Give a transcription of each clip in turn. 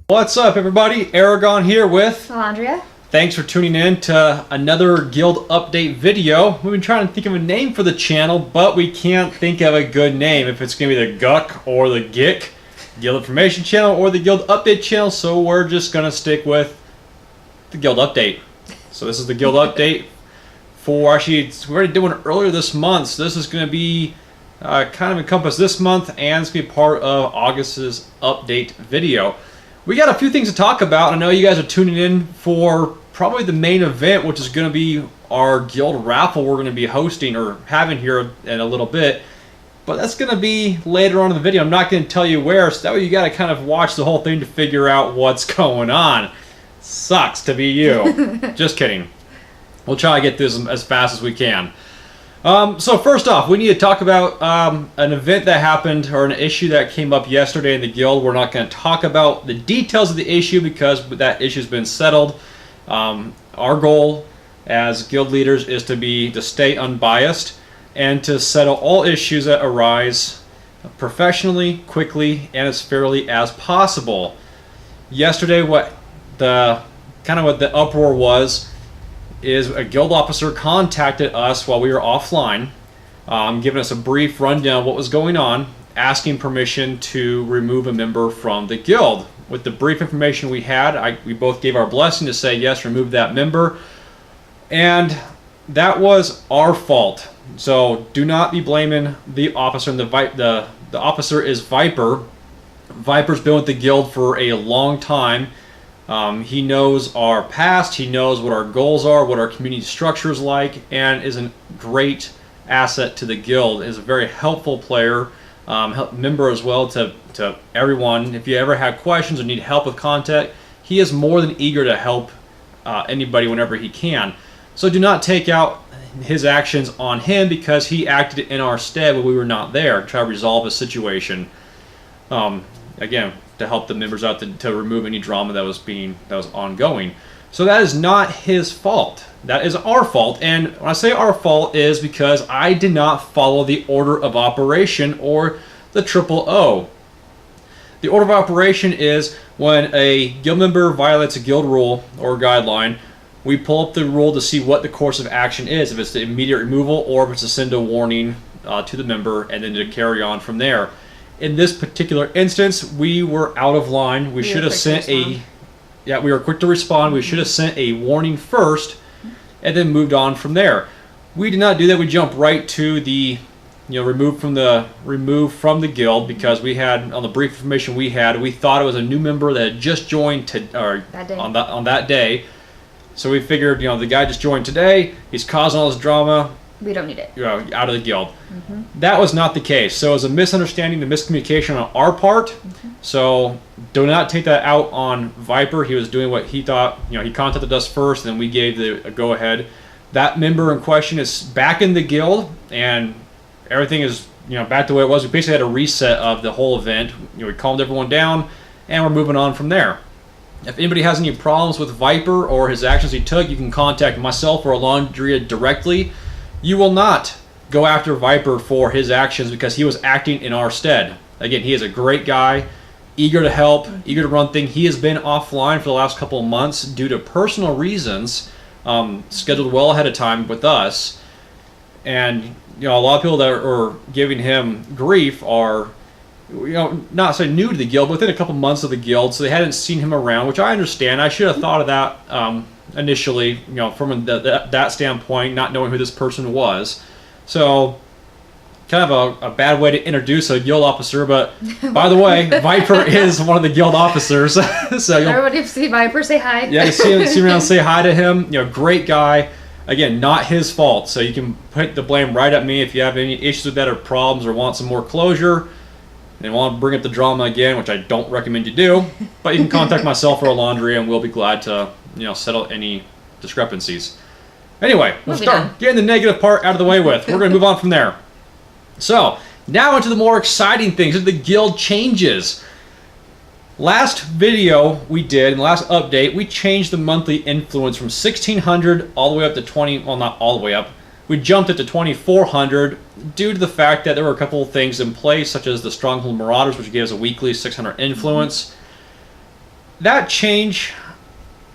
What's up, everybody? Arrowgon here with Andrea. Thanks for tuning in to another guild update video. We've been trying to think of a name for the channel, but we can't think of a good name. If it's going to be the Guck or the Gick, Guild Information Channel, or the Guild Update Channel, so we're just going to stick with the Guild Update. So this is the Guild Update for, actually, we already did one earlier this month, so this is going to be kind of encompass this month, and it's going to be part of August's update video. We got a few things to talk about. I know you guys are tuning in for probably the main event, which is going to be our guild raffle we're going to be hosting or having here in a little bit. But that's going to be later on in the video. I'm not going to tell you where, so that way you got to kind of watch the whole thing to figure out what's going on. Sucks to be you. Just kidding. We'll try to get this as fast as we can. So first off, we need to talk about an event that happened, or an issue that came up yesterday in the guild. We're not going to talk about the details of the issue because that issue's been settled. Our goal as guild leaders is to stay unbiased and to settle all issues that arise professionally, quickly, and as fairly as possible. Yesterday, what the uproar was is a guild officer contacted us while we were offline, giving us a brief rundown of what was going on, asking permission to remove a member from the guild. With the brief information we had, we both gave our blessing to say yes, remove that member, and that was our fault. So do not be blaming the officer. And the officer is Viper. Viper's been with the guild for a long time. He knows our past, he knows what our goals are, what our community structure is like, and is a great asset to the guild. Is a very helpful player, member as well to everyone. If you ever have questions or need help with content, he is more than eager to help anybody whenever he can. So do not take out his actions on him because he acted in our stead when we were not there to try to resolve a situation. Again, to help the members out to remove any drama that was ongoing. So that is not his fault. That is our fault. And when I say our fault is because I did not follow the order of operation, or the OOO. The order of operation is when a guild member violates a guild rule or guideline, we pull up the rule to see what the course of action is, if it's the immediate removal or if it's to send a warning to the member and then to carry on from there. In this particular instance, we were out of line. We should have sent we were quick to respond. We should have sent a warning first and then moved on from there. We did not do that. We jumped right to the remove from the guild because we had, on the brief information we had, we thought it was a new member that had just joined on that day. So we figured, the guy just joined today, he's causing all this drama. We don't need it. Out of the guild. That was not the case. So it was a misunderstanding, a miscommunication on our part. So do not take that out on Viper. He was doing what he thought. He contacted us first, and we gave the go-ahead. That member in question is back in the guild, and everything is back to the way it was. We basically had a reset of the whole event. We calmed everyone down, and we're moving on from there. If anybody has any problems with Viper or his actions he took, you can contact myself or Alondria directly. You will not go after Viper for his actions because he was acting in our stead. Again, he is a great guy, eager to help, eager to run things. He has been offline for the last couple of months due to personal reasons, scheduled well ahead of time with us. And a lot of people that are giving him grief are not so new to the guild, but within a couple months of the guild, so they hadn't seen him around, which I understand. I should have thought of that initially, from that standpoint, not knowing who this person was. So kind of a bad way to introduce a guild officer, but by the way, Viper is one of the guild officers. So everybody see Viper, say hi. Yeah, you see him around, say hi to him. Great guy. Again, not his fault, so you can put the blame right at me if you have any issues with that or problems or want some more closure and want to bring up the drama again, which I don't recommend you do. But you can contact myself or Alondria, and we'll be glad to settle any discrepancies. Anyway, we'll start getting the negative part out of the way with. We're going to move on from there. So, now into the more exciting things, the guild changes. Last video we did, in the last update, we changed the monthly influence from 1,600 all the way up to 20, well, not all the way up. We jumped it to 2,400 due to the fact that there were a couple of things in place, such as the Stronghold Marauders, which gave us a weekly 600 influence. that change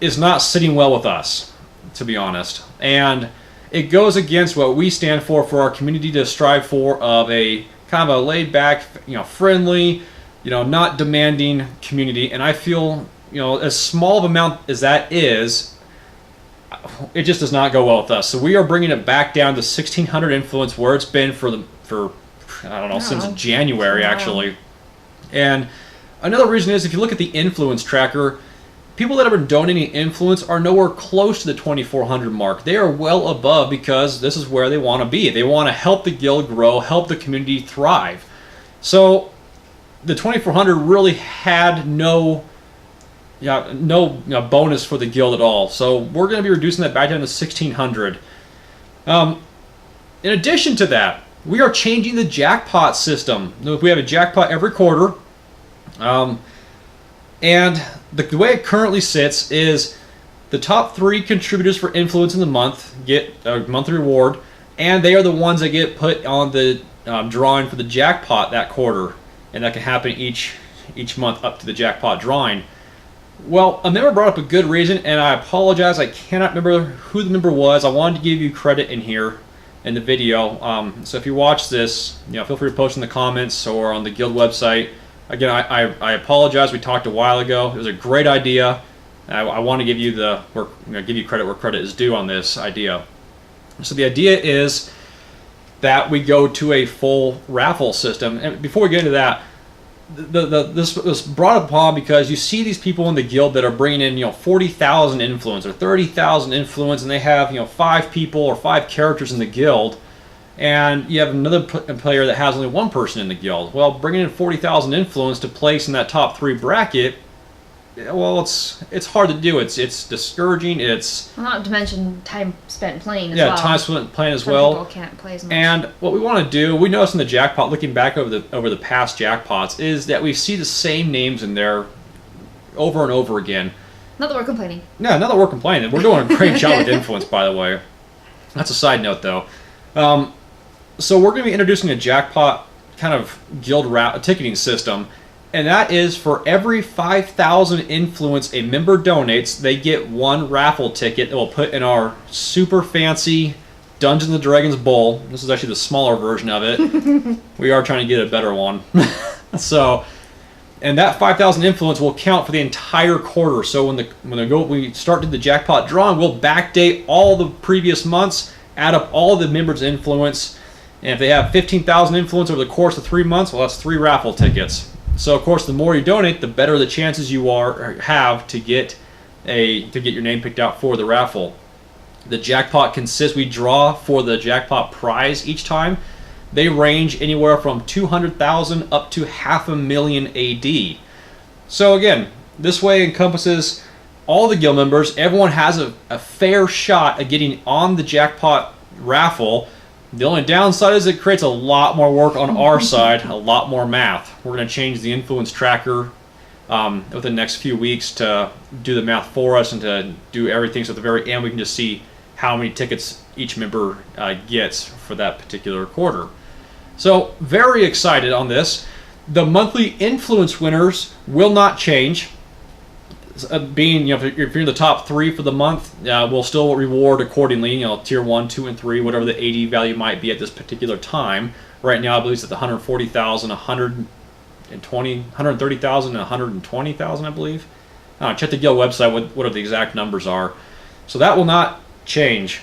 is not sitting well with us, to be honest. And it goes against what we stand for our community to strive for, of a kind of a laid back, friendly, not demanding community. And I feel, as small of amount as that is, it just does not go well with us. So we are bringing it back down to 1,600 influence, where it's been for I don't know, since January actually. And another reason is, if you look at the influence tracker, people that have been donating influence are nowhere close to the 2,400 mark. They are well above, because this is where they want to be. They want to help the guild grow, help the community thrive. So the 2,400 really had no bonus for the guild at all. So we're going to be reducing that back down to 1,600. In addition to that, we are changing the jackpot system. We have a jackpot every quarter. And the way it currently sits is the top 3 contributors for influence in the month get a monthly reward, and they are the ones that get put on the drawing for the jackpot that quarter. And that can happen each month up to the jackpot drawing. Well, a member brought up a good reason, and I apologize, I cannot remember who the member was. I wanted to give you credit in here in the video. So if you watch this, feel free to post in the comments or on the guild website. Again, I apologize. We talked a while ago. It was a great idea. I want to give you give you credit where credit is due on this idea. So the idea is that we go to a full raffle system. And before we get into that, this was brought upon because you see these people in the guild that are bringing in 40,000 influence or 30,000 influence, and they have 5 people or 5 characters in the guild, and you have another player that has only 1 person in the guild. Well, bringing in 40,000 influence to place in that top 3 bracket, well, it's hard to do. It's discouraging. It's not to mention time spent playing as well. Yeah, time spent playing as Some well. people can't play as much. And what we want to do, we noticed in the jackpot, looking back over the past jackpots, is that we see the same names in there over and over again. Not that we're complaining. Yeah, not that we're complaining. We're doing a great job with influence, by the way. That's a side note, though. So we're going to be introducing a jackpot kind of guild ticketing system. And that is, for every 5,000 influence a member donates, they get 1 raffle ticket that we'll put in our super fancy Dungeons & Dragons bowl. This is actually the smaller version of it. We are trying to get a better one. And that 5,000 influence will count for the entire quarter. So when we start to the jackpot drawing, we'll backdate all the previous months, add up all the members' influence, and if they have 15,000 influence over the course of 3 months, well, that's 3 raffle tickets. So of course, the more you donate, the better the chances you have to get your name picked out for the raffle. The jackpot consists, we draw for the jackpot prize each time. They range anywhere from 200,000 up to 500,000 AD. So again, this way encompasses all the guild members. Everyone has a fair shot at getting on the jackpot raffle. The only downside is it creates a lot more work on our side, a lot more math. We're going to change the influence tracker within the next few weeks to do the math for us and to do everything, so at the very end we can just see how many tickets each member gets for that particular quarter. So very excited on this. The monthly influence winners will not change. Being, if you're in the top 3 for the month, we'll still reward accordingly. Tier 1, 2, and 3, whatever the AD value might be at this particular time. Right now, I believe it's at the 140,000, 130,000, and 120,000, I believe. Check the guild website what the exact numbers are. So that will not change.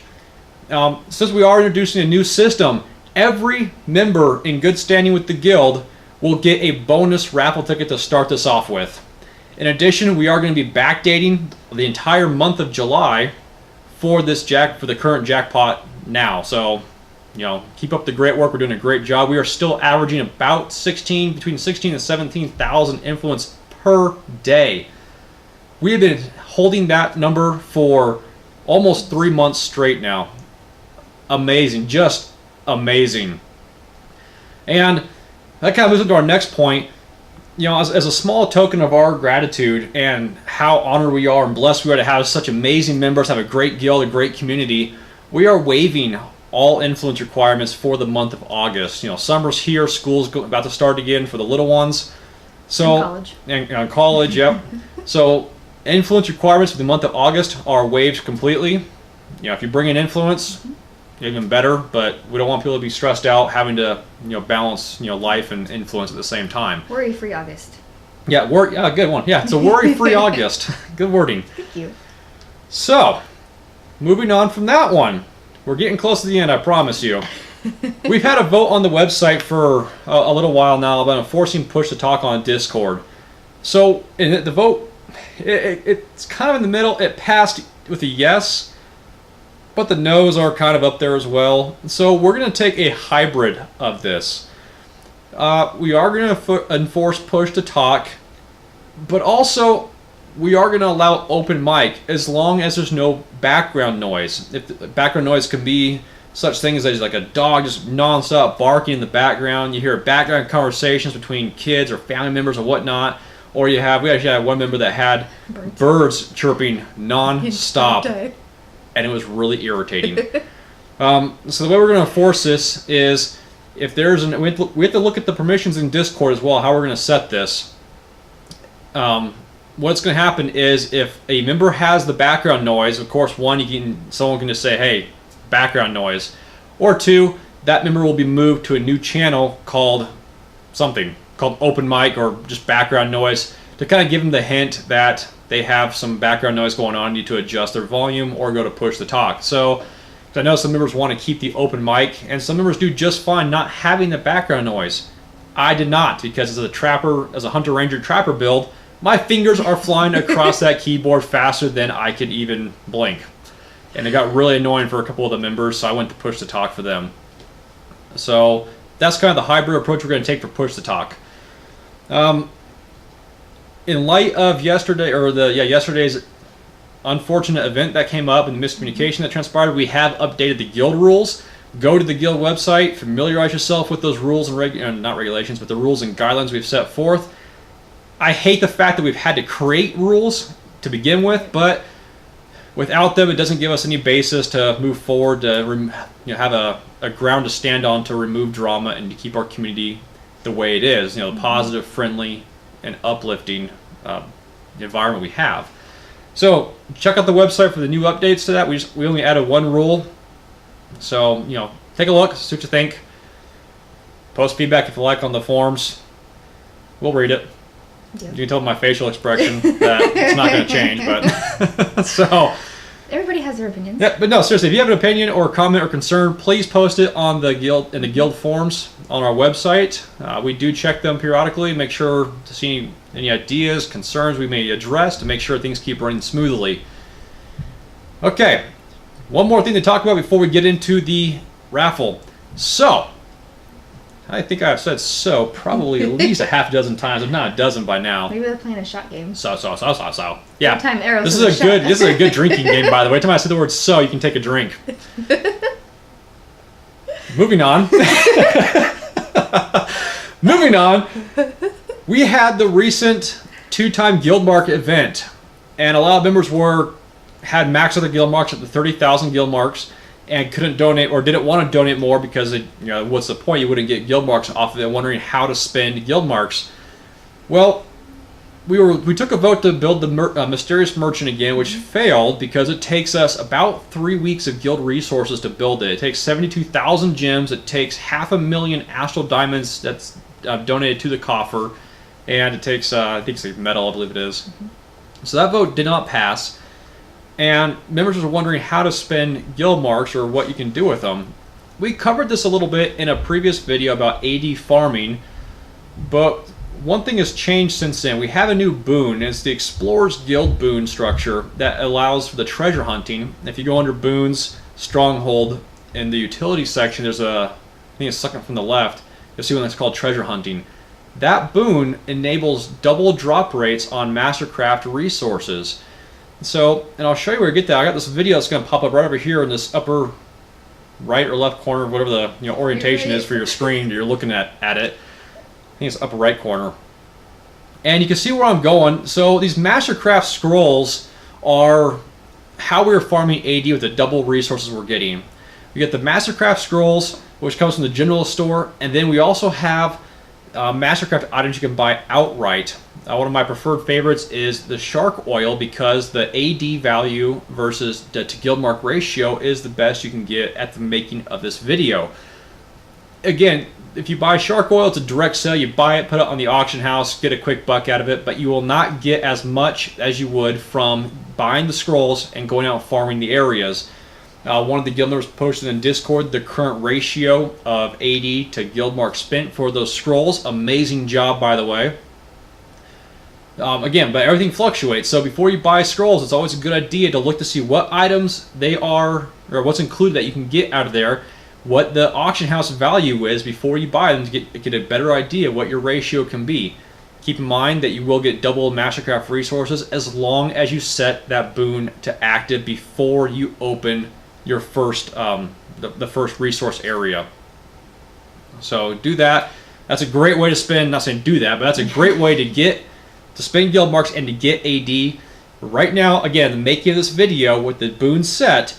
Since we are introducing a new system, every member in good standing with the guild will get a bonus raffle ticket to start this off with. In addition, we are going to be backdating the entire month of July for the current jackpot now. So, keep up the great work. We're doing a great job. We are still averaging about between 16 and 17,000 influence per day. We have been holding that number for almost 3 months straight now. Amazing, just amazing. And that kind of moves into our next point. As a small token of our gratitude and how honored we are and blessed we are to have such amazing members, have a great guild, a great community, we are waiving all influence requirements for the month of August. Summer's here, school's about to start again for the little ones. So, college. And college, yep. So influence requirements for the month of August are waived completely. If you bring in influence, even better, but we don't want people to be stressed out having to balance life and influence at the same time. Worry-free August. Yeah, good one. Yeah, it's a worry-free August. Good wording. Thank you. So, moving on from that one. We're getting close to the end, I promise you. We've had a vote on the website for a little while now about enforcing push to talk on Discord. So, in the vote, it's kind of in the middle. It passed with a yes, but the no's are kind of up there as well. So, we're going to take a hybrid of this. We are going to enforce push to talk, but also we are going to allow open mic as long as there's no background noise. If the background noise can be such things as like a dog just nonstop barking in the background, you hear background conversations between kids or family members or whatnot, or we actually had one member that had birds chirping non-stop, and it was really irritating. So the way we're going to enforce this is if there's we have to look at the permissions in Discord as well, how we're going to set this. What's going to happen is if a member has the background noise, of course, one, someone can just say, hey, background noise. Or two, that member will be moved to a new channel called open mic or just background noise to kind of give them the hint that they have some background noise going on, need to adjust their volume or go to push the talk. So I know some members want to keep the open mic, and some members do just fine not having the background noise. I did not, because as a Hunter Ranger Trapper build, my fingers are flying across that keyboard faster than I could even blink. And it got really annoying for a couple of the members, so I went to push to talk for them. So that's kind of the hybrid approach we're going to take for push to talk. In light of yesterday's unfortunate event that came up and the miscommunication that transpired, we have updated the guild rules. Go to the guild website, familiarize yourself with those rules and not regulations, but the rules and guidelines we've set forth. I hate the fact that we've had to create rules to begin with, but without them, it doesn't give us any basis to move forward, to have a ground to stand on to remove drama and to keep our community the way it is, the positive, friendly, and uplifting environment we have. So check out the website for the new updates to that. We only added one rule. So, take a look, see what you think. Post feedback if you like on the forums. We'll read it. Yep. You can tell by my facial expression that it's not going to change, but so everybody has their opinions. Yeah, but no, seriously, if you have an opinion or comment or concern, please post it on the guild forums on our website. We do check them periodically, make sure to see any ideas, concerns we may address to make sure things keep running smoothly. Okay, one more thing to talk about before we get into the raffle. So, I think I've said so probably at least a half dozen times, if not a dozen by now. Maybe they're playing a shot game. So. Yeah. Time arrows this is a good drinking game, by the way. Every time I say the word so, you can take a drink. Moving on. Moving on. We had the recent 2-time guild mark event, and a lot of members had maxed out their guild marks at the 30,000 guild marks and couldn't donate or didn't want to donate more because what's the point? You wouldn't get guild marks off of it, wondering how to spend guild marks. Well, we took a vote to build the mysterious merchant again, which failed because it takes us about 3 weeks of guild resources to build it. It takes 72,000 gems. It takes 500,000 astral diamonds that's donated to the coffer, and it takes I think it's metal, I believe it is. So that vote did not pass. And members were wondering how to spend guild marks or what you can do with them. We covered this a little bit in a previous video about AD farming, but one thing has changed since then. We have a new boon. It's the Explorer's Guild boon structure that allows for the treasure hunting. If you go under boons, stronghold, in the utility section, there's I think it's second from the left, you'll see one that's called treasure hunting. That boon enables double drop rates on Mastercraft resources. So, and I'll show you where to get that. I got this video that's going to pop up right over here in this upper right or left corner, whatever the orientation is for your screen. You're looking at it. I think it's upper right corner. And you can see where I'm going. So these Mastercraft scrolls are how we're farming AD with the double resources we're getting. We get the Mastercraft scrolls, which comes from the general store, and then we also have Mastercraft items you can buy outright. One of my preferred favorites is the Shark Oil because the AD value versus the to guild mark ratio is the best you can get at the making of this video. Again, if you buy Shark Oil, it's a direct sale. You buy it, put it on the auction house, get a quick buck out of it, but you will not get as much as you would from buying the scrolls and going out farming the areas. One of the guild members posted in Discord the current ratio of AD to guild mark spent for those scrolls. Amazing job, by the way. Again, but everything fluctuates, so before you buy scrolls, it's always a good idea to look to see what items they are, or what's included that you can get out of there, what the auction house value is before you buy them to get a better idea of what your ratio can be. Keep in mind that you will get double Mastercraft resources as long as you set that boon to active before you open your first the first resource area. So do that. That's a great way to spend, not saying do that, but that's a great way to spend guild marks and to get AD. Right now, again, the making of this video with the boon set,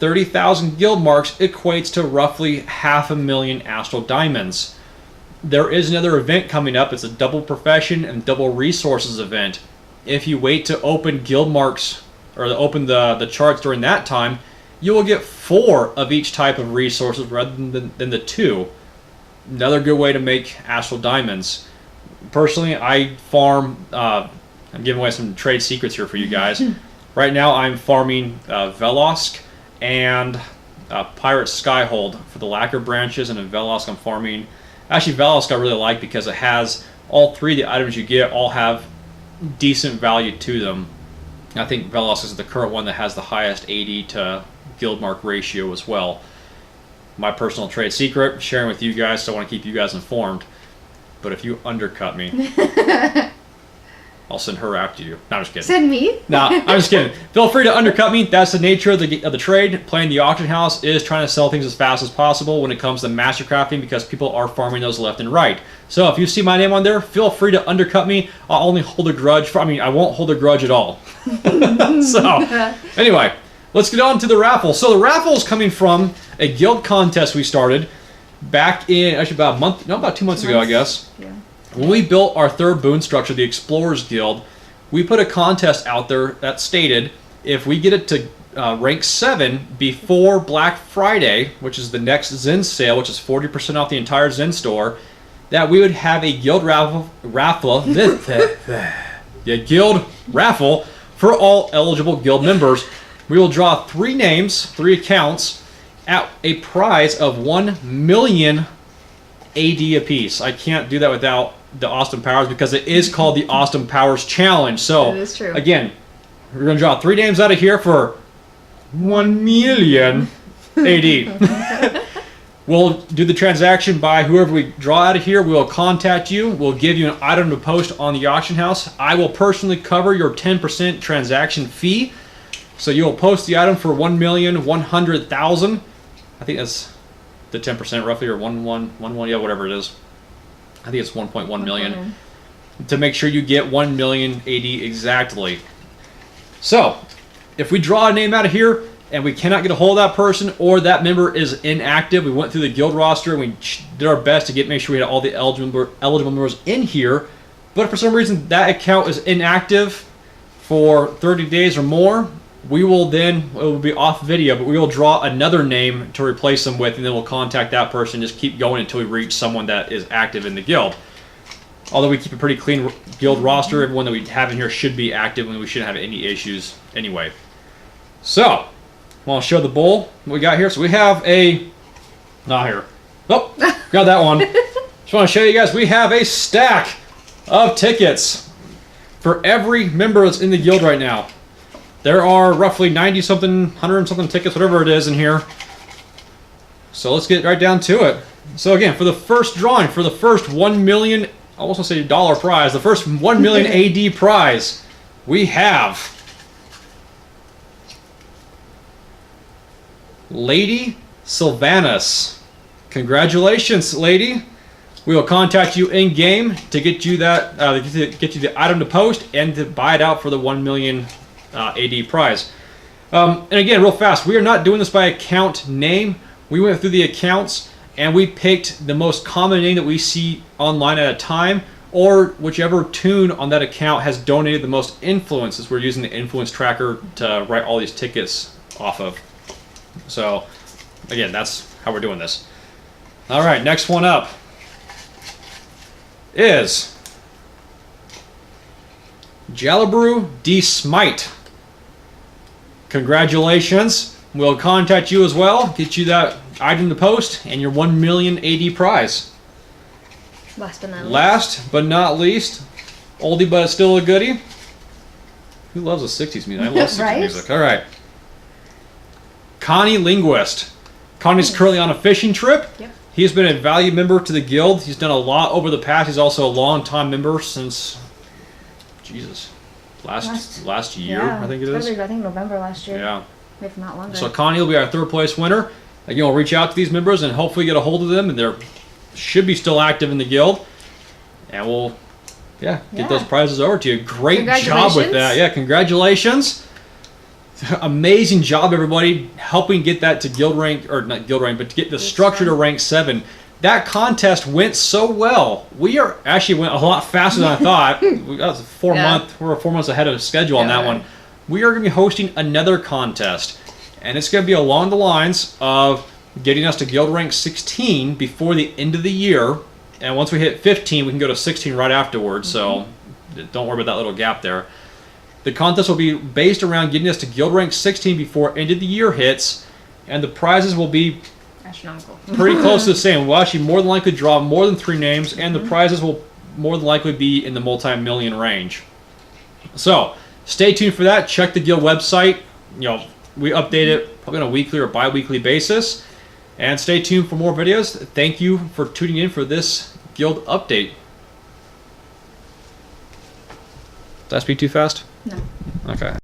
30,000 guild marks equates to roughly 500,000 Astral Diamonds. There is another event coming up. It's a double profession and double resources event. If you wait to open guild marks, or to open the charts during that time, you will get 4 of each type of resources rather than the 2. Another good way to make Astral Diamonds. Personally, I farm, I'm giving away some trade secrets here for you guys. Right now I'm farming Velosk and Pirate Skyhold for the lacquer branches, and in Velosk I'm farming, actually Velosk I really like because it has all 3 of the items you get all have decent value to them. I think Velosk is the current one that has the highest AD to guild mark ratio as well. My personal trade secret, sharing with you guys, so I want to keep you guys informed. But if you undercut me, I'll send her after you. No, I'm just kidding. Send me? Nah, I'm just kidding. Feel free to undercut me. That's the nature of the trade. Playing the auction house is trying to sell things as fast as possible when it comes to Mastercrafting because people are farming those left and right. So if you see my name on there, feel free to undercut me. I'll only hold a grudge. I won't hold a grudge at all. So, anyway, let's get on to the raffle. So the raffle is coming from a guild contest we started back in, actually about 2 months ago, I guess. Yeah. When we built our 3rd boon structure, the Explorers Guild, we put a contest out there that stated if we get it to rank 7 before Black Friday, which is the next Zen sale, which is 40% off the entire Zen store, that we would have a guild raffle guild raffle for all eligible guild members. We will draw 3 names, 3 accounts, at a prize of 1 million AD apiece. I can't do that without the Austin Powers because it is called the Austin Powers Challenge. So, that is true. Again, we're going to draw 3 names out of here for 1 million AD. We'll do the transaction by whoever we draw out of here. We will contact you. We'll give you an item to post on the auction house. I will personally cover your 10% transaction fee. So you'll post the item for 1,100,000. I think that's the 10% roughly, or 1,111, yeah, whatever it is. I think it's 1.1 million. To make sure you get 1 million AD exactly. So, if we draw a name out of here and we cannot get a hold of that person or that member is inactive, we went through the guild roster and we did our best to make sure we had all the eligible members in here, but if for some reason that account is inactive for 30 days or more, we will then, it will be off video, but we will draw another name to replace them with, and then we'll contact that person and just keep going until we reach someone that is active in the guild. Although we keep a pretty clean guild roster, everyone that we have in here should be active and we shouldn't have any issues anyway. So, I want to show the bowl what we got here. So we have a, not here. Oh, got that one. Just want to show you guys, we have a stack of tickets for every member that's in the guild right now. There are roughly 90-something, 100-something tickets, whatever it is in here. So let's get right down to it. So again, for the first drawing, for the first 1 million, I almost want to say dollar prize, the first 1 million AD prize, we have Lady Sylvanas. Congratulations, lady. We will contact you in game to get you that, get you the item to post and to buy it out for the 1 million AD prize. And again, real fast, we are not doing this by account name. We went through the accounts and we picked the most common name that we see online at a time, or whichever toon on that account has donated the most influence, as we're using the influence tracker to write all these tickets off of. So, again, that's how we're doing this. All right, next one up is Jalabrew D. Smite. Congratulations. We'll contact you as well, get you that item to post, and your 1 million AD prize. Last but not least, oldie but still a goodie. Who loves the 60s music? I love 60s Right? music. All right. Connie Linguist. Connie's currently on a fishing trip. Yep. He's been a valued member to the guild. He's done a lot over the past. He's also a long-time member since, Jesus, last year, yeah, I think it is. I think November last year. Yeah. If not longer. So Connie will be our third place winner. Again, we'll reach out to these members and hopefully get a hold of them, and they're should be still active in the guild. And we'll, get those prizes over to you. Great job with that. Yeah, congratulations. Amazing job, everybody, helping get that to guild rank, or not guild rank, but to get the structure to rank 7. That contest went so well. We are actually went a lot faster than I thought. We got we're 4 months ahead of schedule on that one. We are going to be hosting another contest, and it's going to be along the lines of getting us to guild rank 16 before the end of the year. And once we hit 15, we can go to 16 right afterwards. So don't worry about that little gap there. The contest will be based around getting us to guild rank 16 before end of the year hits, and the prizes will be astronomical. Pretty close to the same. We'll actually more than likely draw more than 3 names, and the prizes will more than likely be in the multi-million range. So stay tuned for that. Check the guild website. You know, we update it probably on a weekly or bi-weekly basis. And stay tuned for more videos. Thank you for tuning in for this guild update. Did I speak too fast? No. Okay.